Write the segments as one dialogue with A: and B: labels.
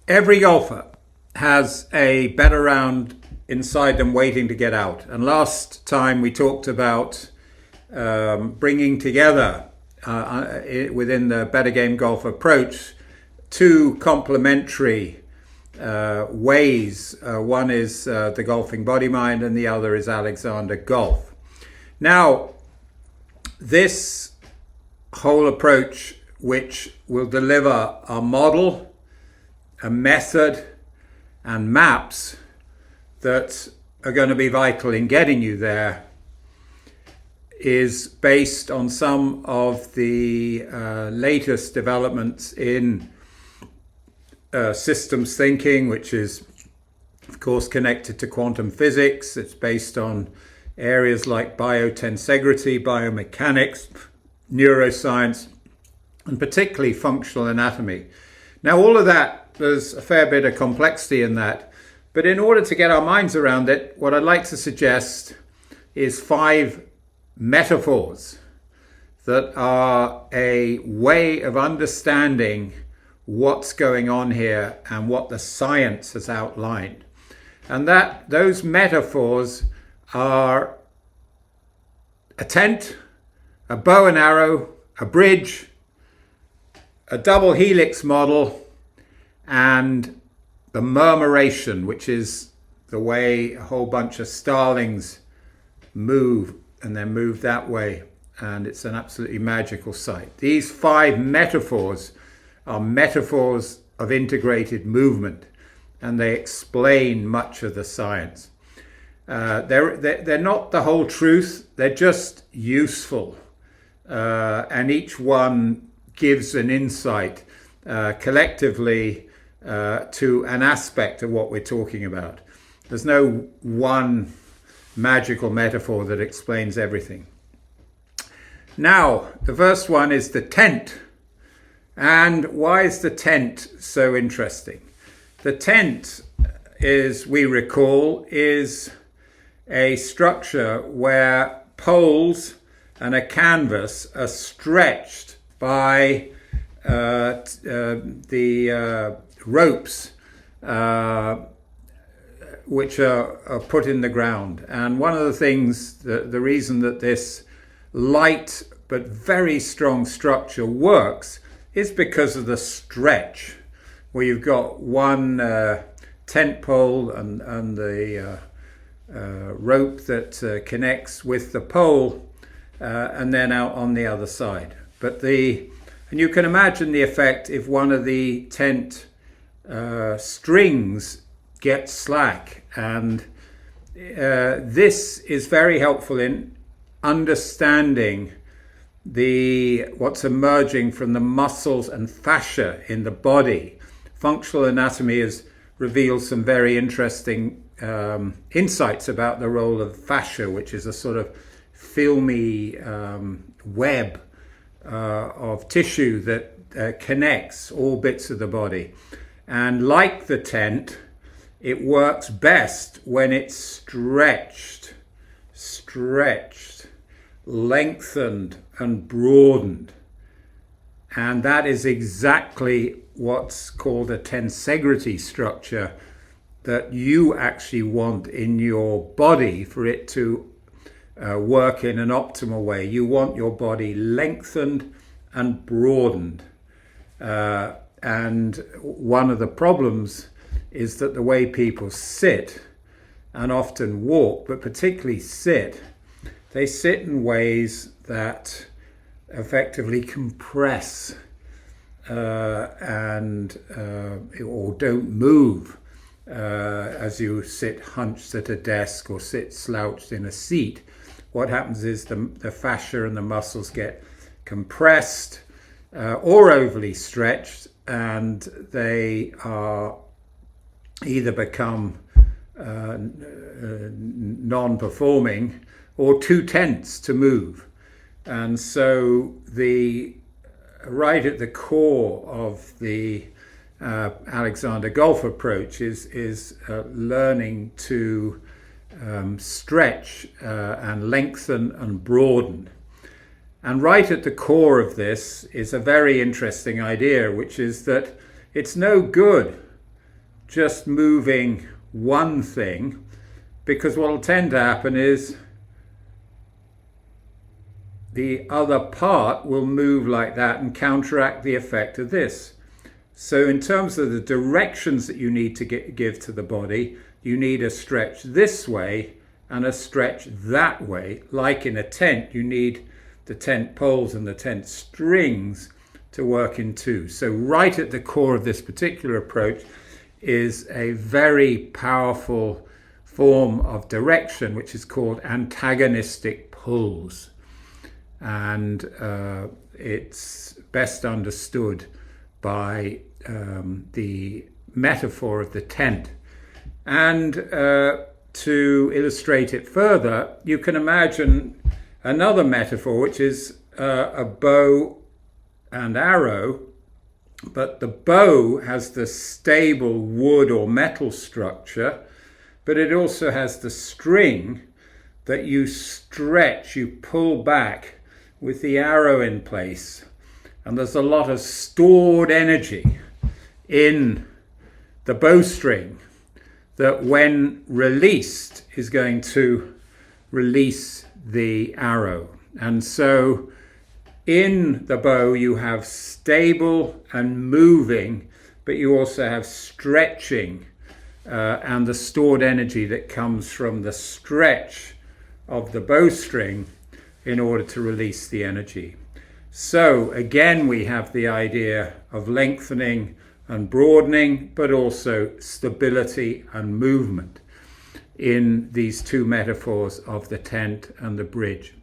A: Every golfer has a better round inside them waiting to get out. And last time we talked about bringing together within the better game golf approach two complementary ways. One is the golfing body mind, and the other is Alexander Golf. Now, this whole approach, which will deliver a model, a method, and maps that are going to be vital in getting you there, is based on some of the latest developments in systems thinking, which is, of course, connected to quantum physics. It's based on areas like biotensegrity, biomechanics, neuroscience, and particularly functional anatomy. Now, all of that, there's a fair bit of complexity in that. But in order to get our minds around it, what I'd like to suggest is 5 metaphors that are a way of understanding what's going on here and what the science has outlined. And that those metaphors are a tent, a bow and arrow, a bridge, a double helix model, and the murmuration, which is the way a whole bunch of starlings move and then move that way. And it's an absolutely magical sight. These 5 metaphors are metaphors of integrated movement, and they explain much of the science. They're not the whole truth, they're just useful. And each one gives an insight collectively to an aspect of what we're talking about. There's no one magical metaphor that explains everything. Now, the first one is the tent. And why is the tent so interesting? The tent, as we recall, is a structure where poles and a canvas are stretched by the ropes which are put in the ground. And one of the things, the reason that this light but very strong structure works is because of the stretch, where you've got one tent pole and the rope that connects with the pole, and then out on the other side. And you can imagine the effect if one of the tent strings gets slack. And this is very helpful in understanding what's emerging from the muscles and fascia in the body. Functional anatomy has revealed some very interesting insights about the role of fascia, which is a sort of filmy web of tissue that connects all bits of the body. And like the tent, it works best when it's stretched, lengthened and broadened. And that is exactly what's called a tensegrity structure that you actually want in your body for it to work in an optimal way. You want your body lengthened and broadened. And one of the problems is that the way people sit and often walk, but particularly sit, they sit in ways that effectively compress or don't move as you sit hunched at a desk or sit slouched in a seat. What happens is the fascia and the muscles get compressed or overly stretched, and they are either become non-performing or too tense to move. And so right at the core of the Alexander Golf approach is learning to stretch and lengthen and broaden. And right at the core of this is a very interesting idea, which is that it's no good just moving one thing, because what will tend to happen is the other part will move like that and counteract the effect of this. So in terms of the directions that you need to give to the body, you need a stretch this way and a stretch that way. Like in a tent, you need the tent poles and the tent strings to work in two. So right at the core of this particular approach is a very powerful form of direction, which is called antagonistic pulls. And it's best understood by the metaphor of the tent. And to illustrate it further, you can imagine another metaphor, which is a bow and arrow, but the bow has the stable wood or metal structure, but it also has the string that you stretch, you pull back with the arrow in place. And there's a lot of stored energy in the bowstring that when released is going to release the arrow. And so in the bow you have stable and moving, but you also have stretching and the stored energy that comes from the stretch of the bowstring in order to release the energy. So again, we have the idea of lengthening and broadening, but also stability and movement in these two metaphors of the tent and the bridge.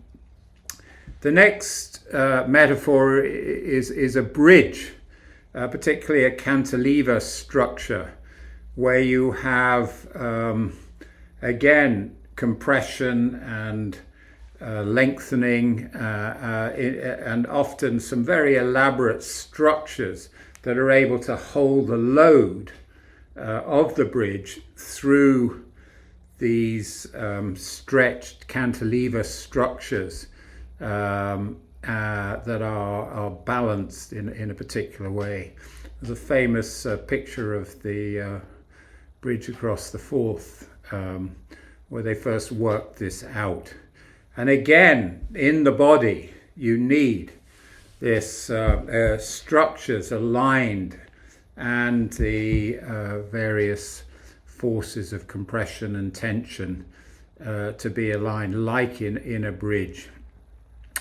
A: The next metaphor is a bridge, particularly a cantilever structure, where you have, again, compression and lengthening and often some very elaborate structures that are able to hold the load of the bridge through these stretched cantilever structures that are balanced in a particular way. There's a famous picture of the bridge across the Forth where they first worked this out. And again, in the body, you need this structures aligned and the various forces of compression and tension to be aligned, like in a bridge.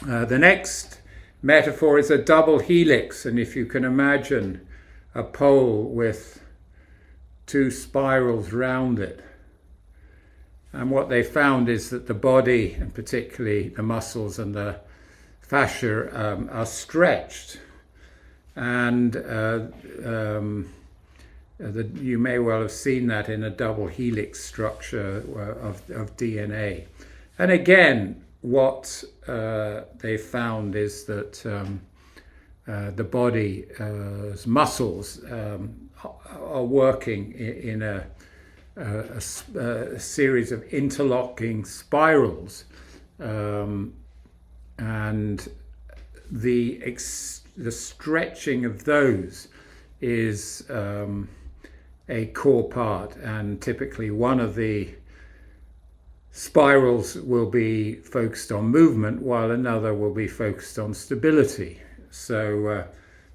A: The next metaphor is a double helix, and if you can imagine a pole with two spirals round it. And what they found is that the body, and particularly the muscles and the fascia, are stretched. And you may well have seen that in a double helix structure of DNA. And again, what they found is that the body's muscles are working in a series of interlocking spirals, and the stretching of those is a core part, and typically one of the spirals will be focused on movement while another will be focused on stability. So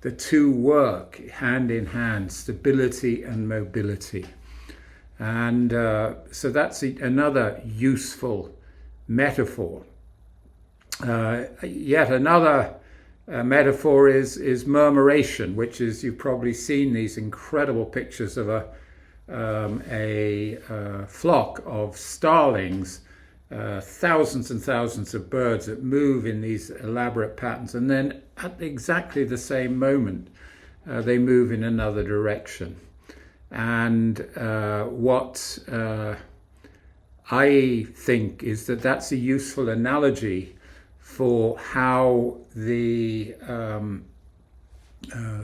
A: the two work hand in hand, stability and mobility. And so that's another useful metaphor. Yet another metaphor is murmuration, which is, you've probably seen these incredible pictures of a flock of starlings, thousands and thousands of birds that move in these elaborate patterns, and then at exactly the same moment they move in another direction. And what I think is that that's a useful analogy for how the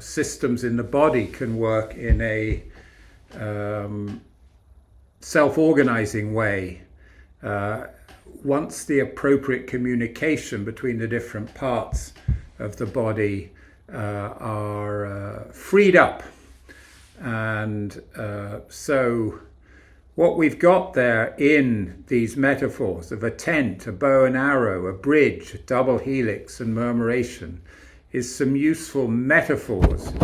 A: systems in the body can work in a self-organizing way. Once the appropriate communication between the different parts of the body are freed up, And so what we've got there in these metaphors of a tent, a bow and arrow, a bridge, a double helix, and murmuration is some useful metaphors